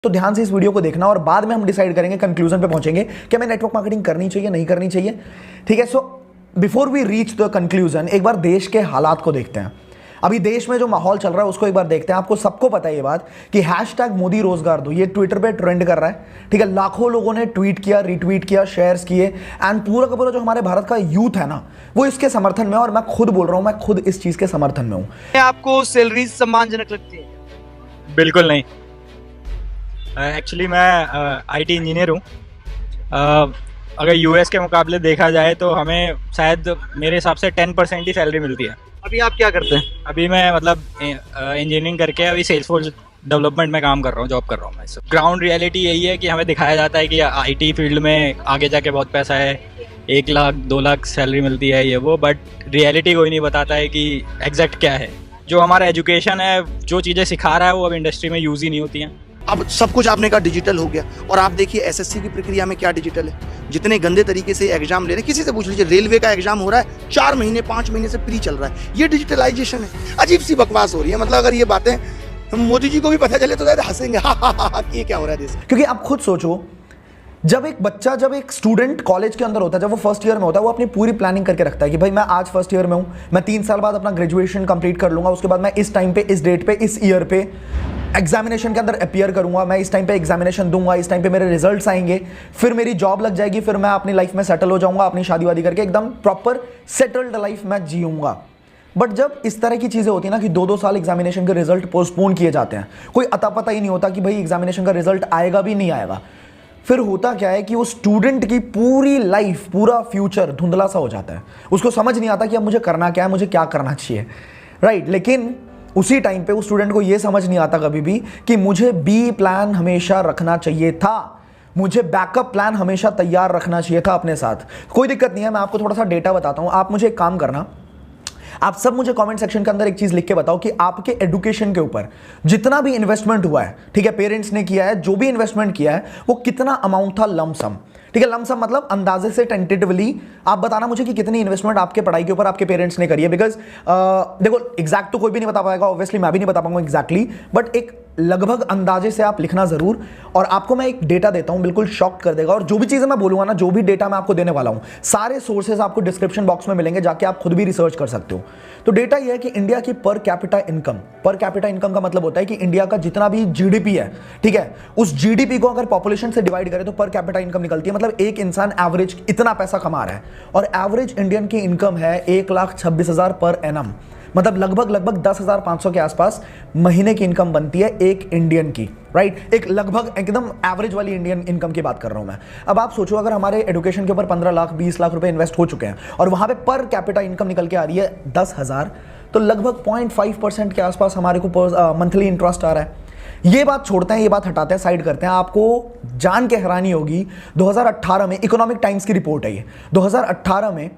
तो ध्यान से इस वीडियो को देखना और बाद में हम डिसाइड करेंगे, कंक्लूजन पे पहुंचेंगे कि हमें नेटवर्क मार्केटिंग करनी चाहिए नहीं करनी चाहिए। ठीक है, so before we reach the conclusion एक बार देश के हालात को देखते हैं। अभी देश में जो माहौल चल रहा है उसको एक बार देखते हैं। आपको सबको पता है ये बात कि हैशटैग मोदी रोजगार दो ये ट्विटर पे ट्रेंड कर रहा है। ठीक है, लाखों लोगों ने ट्वीट किया, रिट्वीट किया, शेयर्स किए एंड पूरा का पूरा जो हमारे भारत का यूथ है ना वो इसके समर्थन में है। और मैं खुद बोल रहा हूं, मैं खुद इस चीज के समर्थन में हूं। आपको सैलरी सम्मानजनक लगती है? बिल्कुल नहीं। एक्चुअली मैं आईटी इंजीनियर हूँ। अगर यूएस के मुकाबले देखा जाए तो हमें शायद मेरे हिसाब से 10% ही सैलरी मिलती है। अभी आप क्या करते हैं? अभी मैं मतलब इंजीनियरिंग करके अभी सेल्सफोर्स डेवलपमेंट में काम कर रहा हूँ, जॉब कर रहा हूँ मैं। ग्राउंड रियलिटी यही है कि हमें दिखाया जाता है कि आईटी फील्ड में आगे जाके बहुत पैसा है, 1 लाख 2 लाख सैलरी मिलती है ये वो, बट रियलिटी कोई नहीं बताता है कि एग्जैक्ट क्या है। जो हमारा एजुकेशन है, जो चीज़ें सिखा रहा है वो अब इंडस्ट्री में यूज़ ही नहीं होती हैं। अब सब कुछ आपने कहा डिजिटल हो गया, और आप देखिए एसएससी की प्रक्रिया में क्या डिजिटल है। जितने गंदे तरीके से एग्जाम ले रहे हैं, किसी से पूछ लीजिए, रेलवे का एग्जाम हो रहा है 4 महीने 5 महीने से प्री चल रहा है, ये डिजिटलाइजेशन है। अजीब सी बकवास हो रही है। मतलब अगर ये बातें मोदी जी को भी पता चले तो शायद हंसेंगे, ये क्या हो रहा है देश। क्योंकि आप खुद सोचो, जब एक स्टूडेंट कॉलेज के अंदर होता है, जब वो फर्स्ट ईयर में होता है, वो अपनी पूरी प्लानिंग करके रखता है कि भाई मैं आज फर्स्ट ईयर में हूं, मैं 3 साल बाद अपना ग्रेजुएशन कंप्लीट कर लूंगा, उसके बाद मैं इस टाइम पे, इस डेट पे, इस ईयर पे एग्जामिनेशन के अंदर अपीयर करूंगा, मैं इस टाइम पे एग्जामिनेशन दूंगा, इस टाइम पे मेरे रिजल्ट्स आएंगे, फिर मेरी जॉब लग जाएगी, फिर मैं अपनी लाइफ में सेटल हो जाऊंगा, अपनी शादी वादी करके एकदम प्रॉपर सेटल्ड लाइफ में जीऊंगा। बट जब इस तरह की चीजें होती है ना कि 2-2 साल एग्जामिनेशन के रिजल्ट पोस्टपोन किए जाते हैं, कोई अता पता ही नहीं होता कि भाई एग्जामिनेशन का रिजल्ट आएगा भी नहीं आएगा, फिर होता क्या है कि वो स्टूडेंट की पूरी लाइफ, पूरा फ्यूचर धुंधला सा हो जाता है। उसको समझ नहीं आता कि अब मुझे करना क्या है, मुझे क्या करना चाहिए, राइट। लेकिन उसी टाइम पे उस स्टूडेंट को ये समझ नहीं आता कभी भी कि मुझे बी प्लान हमेशा रखना चाहिए था, मुझे बैकअप प्लान हमेशा तैयार रखना चाहिए था अपने साथ। कोई दिक्कत नहीं है, मैं आपको थोड़ा सा डेटा बताता हूं। आप मुझे एक काम करना, आप सब मुझे कमेंट सेक्शन के अंदर एक चीज लिख के बताओ कि आपके एजुकेशन के ऊपर जितना भी इन्वेस्टमेंट हुआ है, ठीक है, पेरेंट्स ने किया है, जो भी इन्वेस्टमेंट किया है वो कितना अमाउंट था लमसम। ठीक है, लमसम मतलब अंदाजे से, टेंटेटिवली आप बताना मुझे कि कितनी इन्वेस्टमेंट आपके पढ़ाई के ऊपर आपके पेरेंट्स ने करी है। बिकॉज देखो एग्जैक्ट तो कोई भी नहीं बता पाएगा, ऑब्वियसली मैं भी नहीं बता पाऊंगा एग्जैक्टली, बट एक लगभग अंदाजे से आप लिखना जरूर। और आपको मैं एक डेटा देता हूं, बिल्कुल शॉक कर देगा। और जो भी चीजें मैं बोलूंगा ना, जो भी डेटा मैं आपको देने वाला हूं, सारे सोर्सेज आपको डिस्क्रिप्शन बॉक्स में मिलेंगे, जाके आप खुद भी रिसर्च कर सकते हो। तो डेटा यह है कि इंडिया की पर कैपिटा इनकम का मतलब होता है कि इंडिया का जितना भी जीडीपी है, ठीक है, उस जीडीपी को अगर पॉपुलेशन से डिवाइड करें तो पर कैपिटा इनकम निकलती है। मतलब एक इंसान एवरेज इतना पैसा कमा रहा है, और एवरेज इंडियन की इनकम है 1,26,000 पर एनम, मतलब लगभग 10,500 के आसपास महीने की इनकम बनती है एक इंडियन की, राइट। एक लगभग एकदम एवरेज वाली इंडियन इनकम की बात कर रहा हूं मैं। अब आप सोचो, अगर हमारे एजुकेशन के ऊपर 15 लाख 20 लाख रुपए इन्वेस्ट हो चुके हैं और वहां पे पर कैपिटा इनकम निकल के आ रही है 10,000, तो लगभग 0.5% के आसपास हमारे को मंथली इंटरेस्ट आ रहा है। ये बात छोड़ते हैं, ये बात हटाते हैं, साइड करते हैं। आपको जान के हैरानी होगी, 2018 में इकोनॉमिक टाइम्स की रिपोर्ट है ये, 2018 में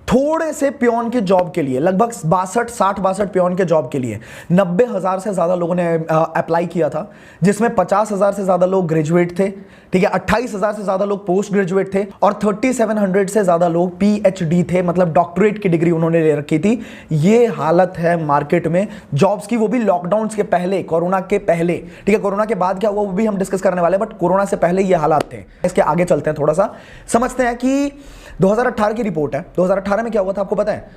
थोड़े से प्योन के जॉब के लिए, लगभग 62 प्योन के जॉब के लिए 90,000 से ज्यादा लोगों ने अप्लाई किया था, जिसमें 50,000 से ज्यादा लोग ग्रेजुएट थे, ठीक है, 28,000 से ज्यादा लोग पोस्ट ग्रेजुएट थे, और 3700 से ज्यादा लोग पीएचडी थे, मतलब डॉक्टरेट की डिग्री उन्होंने ले रखी थी। ये हालत है मार्केट में जॉब्स की, वो भी लॉकडाउन के पहले, कोरोना के पहले। ठीक है, कोरोना के बाद क्या हुआ वो भी हम डिस्कस करने वाले हैं, बट कोरोना से पहले ये हालात थे। इसके आगे चलते हैं, थोड़ा सा समझते हैं कि 2018 की रिपोर्ट है। 2018 में क्या हुआ था आपको पता है?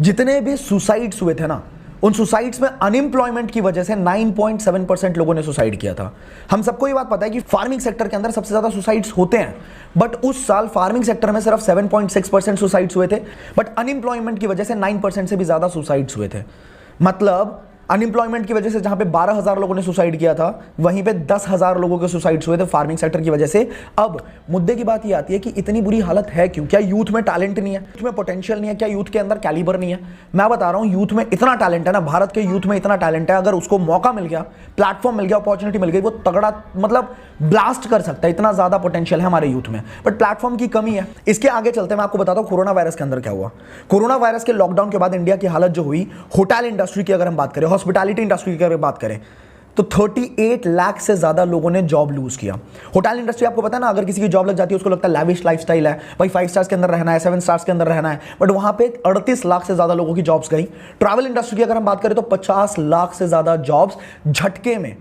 जितने भी सुसाइड्स हुए थे ना, उन सुसाइड्स में अनएम्प्लॉयमेंट की वजह से 9.7% लोगों ने सुसाइड किया था। हम सबको ये बात पता है कि फार्मिंग सेक्टर के अंदर सबसे ज्यादा सुसाइड्स होते हैं, बट उस साल फार्मिंग सेक्टर में सिर्फ 7.6% सुसाइड्स हुए थे, बट अनएम्प्लॉयमेंट की वजह से 9% से भी ज्यादा सुसाइड्स हुए थे। मतलब अनएम्प्लॉयमेंट की वजह से जहां पे 12,000 लोगों ने सुसाइड किया था, वहीं पे 10,000 लोगों के सुसाइड्स हुए थे फार्मिंग सेक्टर की वजह से। अब मुद्दे की बात ये आती है कि इतनी बुरी हालत है क्यों? क्या यूथ में टैलेंट नहीं है, यूथ में पोटेंशियल नहीं है, क्या यूथ के अंदर कैलिबर नहीं है? मैं बता रहा हूं, यूथ में इतना टैलेंट है ना, भारत के यूथ में इतना टैलेंट है, अगर उसको मौका मिल गया, प्लेटफॉर्म मिल गया, अपॉर्चुनिटी मिल गई, वो तगड़ा मतलब ब्लास्ट कर सकता है। इतना ज्यादा पोटेंशियल है हमारे यूथ में, बट प्लेटफॉर्म की कमी है। इसके आगे चलते मैं आपको बताता हूं कोरोना वायरस के अंदर क्या हुआ। कोरोना वायरस के लॉकडाउन के बाद इंडिया की हालत जो हुई, होटल इंडस्ट्री की अगर हम बात करें, हॉस्पिटैलिटी इंडस्ट्री की अगर बात करें, तो 38 लाख से ज्यादा लोगों ने जॉब लूज किया। होटल इंडस्ट्री आपको पता है ना, अगर किसी की जॉब लग जाती है उसको लगता है लैविश लाइफस्टाइल है, भाई 5 स्टार्स के अंदर रहना है, 7 स्टार्स के अंदर रहना है, बट वहां पे 38 लाख से ज्यादा लोगों की जॉब्स गई। ट्रैवल इंडस्ट्री की अगर हम बात करें तो 50 लाख से ज्यादा जॉब्स झटके में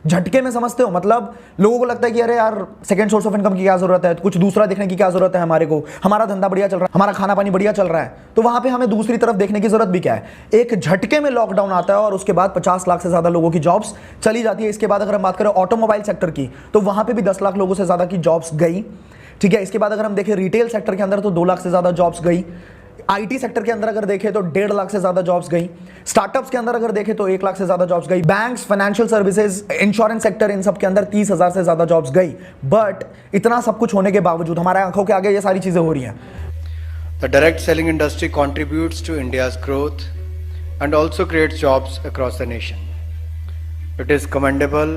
झटके में समझते हो, मतलब लोगों को लगता है कि अरे यार सेकंड सोर्स ऑफ इनकम की क्या जरूरत है, कुछ दूसरा देखने की क्या जरूरत है, हमारे को हमारा धंधा बढ़िया चल रहा है, हमारा खाना पानी बढ़िया चल रहा है, तो वहां पे हमें दूसरी तरफ देखने की जरूरत भी क्या है। एक झटके में लॉकडाउन आता है और उसके बाद 50 लाख से ज्यादा लोगों की जॉब्स चली जाती है। इसके बाद अगर हम बात करें ऑटोमोबाइल सेक्टर की, तो वहां पे भी 10 लाख लोगों से ज्यादा की जॉब्स गई, ठीक है। इसके बाद अगर हम देखें रिटेल सेक्टर के अंदर तो 2 लाख से ज्यादा जॉब्स गई, आईटी सेक्टर के अंदर अगर देखें तो 1.5 लाख से ज्यादा जॉब्स गई, स्टार्टअप्स के अंदर अगर देखें तो 1 लाख से ज्यादा जॉब्स गई, banks, financial services, insurance sector, इन सब के अंदर 30,000 से ज्यादा जॉब्स गई। बट इतना सब कुछ होने के बावजूद हमारे आंखों के आगे ये सारी चीजें हो रही हैं। The direct selling industry contributes to India's growth and also creates jobs across the nation. It is commendable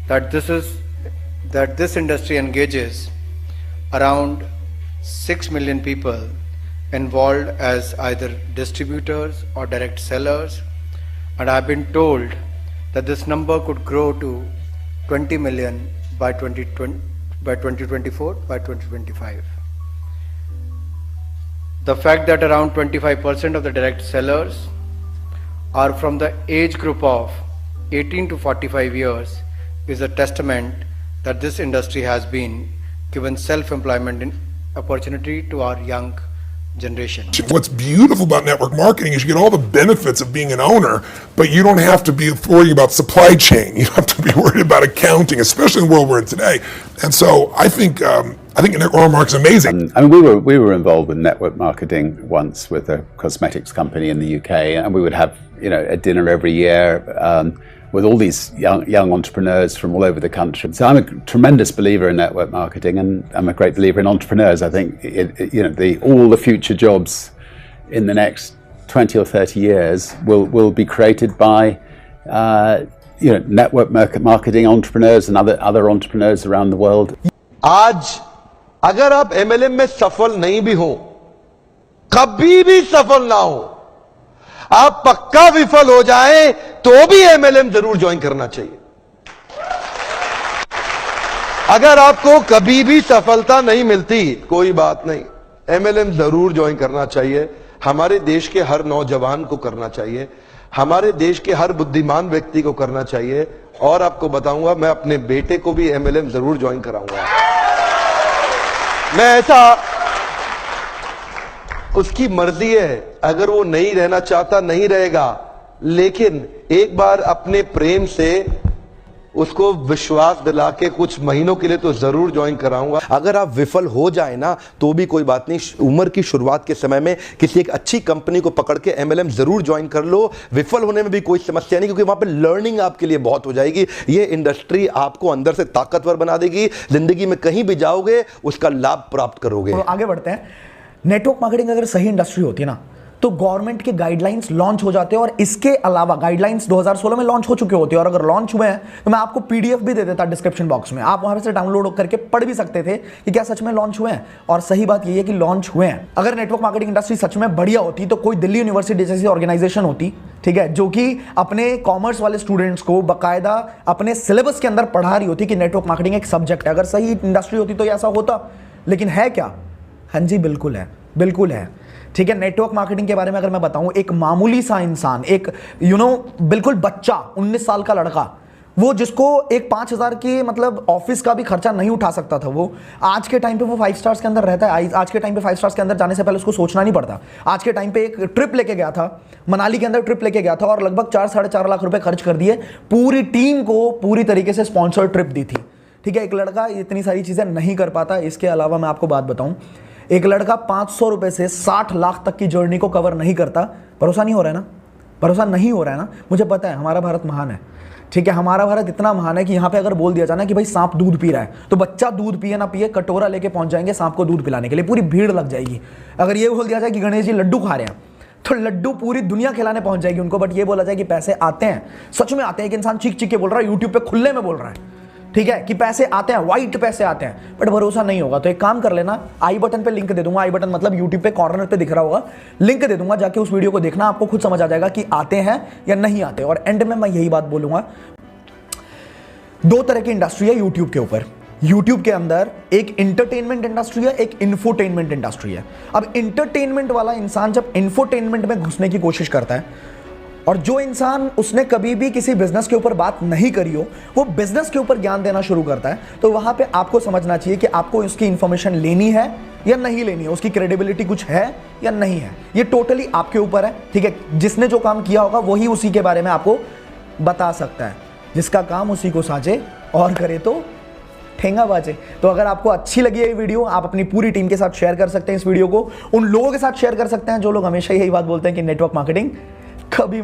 that this industry engages around 6 million people involved as either distributors or direct sellers, and I've been told that this number could grow to 20 million by 2024, by 2025. The fact that around 25% of the direct sellers are from the age group of 18 to 45 years is a testament that this industry has been given self-employment opportunity to our young generation. What's beautiful about network marketing is you get all the benefits of being an owner, but you don't have to be worrying about supply chain. You don't have to be worried about accounting, especially in the world we're in today. And so I think network marketing is amazing. I mean, we were involved with network marketing once with a cosmetics company in the UK, and we would have a dinner every year with all these young entrepreneurs from all over the country. So I'm a tremendous believer in network marketing, and I'm a great believer in entrepreneurs. I think all the future jobs in the next 20 or 30 years will be created by network marketing entrepreneurs and other entrepreneurs around the world. आज अगर आप MLM में सफल नहीं भी हो, कभी भी सफल ना हो, आप पक्का विफल हो जाएं तो भी MLM जरूर ज्वाइन करना चाहिए। अगर आपको कभी भी सफलता नहीं मिलती, कोई बात नहीं, MLM जरूर ज्वाइन करना चाहिए। हमारे देश के हर नौजवान को करना चाहिए, हमारे देश के हर बुद्धिमान व्यक्ति को करना चाहिए। और आपको बताऊंगा, मैं अपने बेटे को भी MLM जरूर ज्वाइन कराऊंगा। मैं ऐसा, उसकी मर्जी है, अगर वो नहीं रहना चाहता नहीं रहेगा, लेकिन एक बार अपने प्रेम से उसको विश्वास दिला के कुछ महीनों के लिए तो जरूर ज्वाइन कराऊंगा। अगर आप विफल हो जाए ना तो भी कोई बात नहीं, उम्र की शुरुआत के समय में किसी एक अच्छी कंपनी को पकड़ के MLM जरूर ज्वाइन कर लो। विफल होने में भी कोई समस्या नहीं, क्योंकि वहां पे लर्निंग आपके लिए बहुत हो जाएगी। ये इंडस्ट्री आपको अंदर से ताकतवर बना देगी, जिंदगी में कहीं भी जाओगे उसका लाभ प्राप्त करोगे। तो आगे बढ़ते हैं। नेटवर्क मार्केटिंग अगर सही इंडस्ट्री होती है ना, तो गवर्नमेंट के गाइडलाइंस लॉन्च हो जाते हैं, और इसके अलावा गाइडलाइंस 2016 में लॉन्च हो चुके होते हैं। और अगर लॉन्च हुए हैं तो मैं आपको PDF भी दे देता डिस्क्रिप्शन बॉक्स में, आप वहां से डाउनलोड करके पढ़ भी सकते थे कि क्या सच में लॉन्च हुए हैं। और सही बात यह है कि लॉन्च हुए हैं। अगर नेटवर्क मार्केटिंग इंडस्ट्री सच में बढ़िया होती तो कोई दिल्ली यूनिवर्सिटी जैसी ऑर्गेनाइजेशन होती, ठीक है, जो कि अपने कॉमर्स वाले स्टूडेंट्स को बाकायदा अपने सिलेबस के अंदर पढ़ा रही होती कि नेटवर्क मार्केटिंग एक सब्जेक्ट है। अगर सही इंडस्ट्री होती तो ऐसा होता, लेकिन है क्या? हाँ जी, बिल्कुल है, बिल्कुल है, ठीक है। नेटवर्क मार्केटिंग के बारे में अगर मैं बताऊं, एक मामूली सा इंसान, एक बिल्कुल बच्चा, 19 साल का लड़का, वो जिसको एक 5,000 के मतलब ऑफिस का भी खर्चा नहीं उठा सकता था, वो आज के टाइम पे वो 5 स्टार्स के अंदर रहता है। आज के टाइम पे 5 स्टार्स के अंदर जाने से पहले उसको सोचना नहीं पड़ता। आज के टाइम पे एक ट्रिप लेके गया था, मनाली के अंदर ट्रिप लेके गया था, और लगभग 4-4.5 लाख रुपए खर्च कर दिए, पूरी टीम को पूरी तरीके से स्पॉन्सर ट्रिप दी थी, ठीक है। एक लड़का इतनी सारी चीजें नहीं कर पाता। इसके अलावा मैं आपको बात बताऊं, एक लड़का 500 रुपए से 60 लाख तक की जर्नी को कवर नहीं करता। भरोसा नहीं हो रहा है ना, भरोसा नहीं हो रहा है ना। मुझे पता है हमारा भारत महान है, ठीक है, हमारा भारत इतना महान है कि यहाँ पे अगर बोल दिया जाए ना कि भाई सांप दूध पी रहा है, तो बच्चा दूध पिए ना पिए कटोरा लेके पहुंच जाएंगे सांप को दूध पिलाने के लिए, पूरी भीड़ लग जाएगी। अगर ये बोल दिया जाए कि गणेश जी लड्डू खा रहे हैं, तो लड्डू पूरी दुनिया खिलाने पहुंच जाएगी उनको। बट ये बोला जाए कि पैसे आते हैं, सच में आते हैं। एक इंसान चीख चीख के बोल रहा है, यूट्यूब पे खुले में बोल रहा है, ठीक है, कि पैसे आते हैं, वाइट पैसे आते हैं, बट भरोसा नहीं होगा। तो एक काम कर लेना, आई बटन पे लिंक दे दूंगा, आई बटन मतलब यूट्यूब पे कॉर्नर पे दिख रहा होगा, लिंक दे दूंगा, जाके उस वीडियो को देखना, आपको खुद समझ आ जाएगा कि आते हैं या नहीं आते। और एंड में मैं यही बात बोलूंगा, 2 तरह की इंडस्ट्री है यूट्यूब के ऊपर। यूट्यूब के अंदर एक इंटरटेनमेंट इंडस्ट्री है, एक इंफोटेनमेंट इंडस्ट्री है। अब इंटरटेनमेंट वाला इंसान जब इंफोटेनमेंट में घुसने की कोशिश करता है और जो इंसान उसने कभी भी किसी बिजनेस के ऊपर बात नहीं करी हो, वो बिजनेस के ऊपर ज्ञान देना शुरू करता है, तो वहां पे आपको समझना चाहिए कि आपको उसकी इंफॉर्मेशन लेनी है या नहीं लेनी है, उसकी क्रेडिबिलिटी कुछ है या नहीं है। ये टोटली आपके ऊपर है, ठीक है। जिसने जो काम किया होगा वही उसी के बारे में आपको बता सकता है। जिसका काम उसी को साजे और करे तो ठेंगा बाजे। तो अगर आपको अच्छी लगी ये वीडियो, आप अपनी पूरी टीम के साथ शेयर कर सकते हैं इस वीडियो को, उन लोगों के साथ शेयर कर सकते हैं जो लोग हमेशा यही बात बोलते हैं कि नेटवर्क मार्केटिंग कभी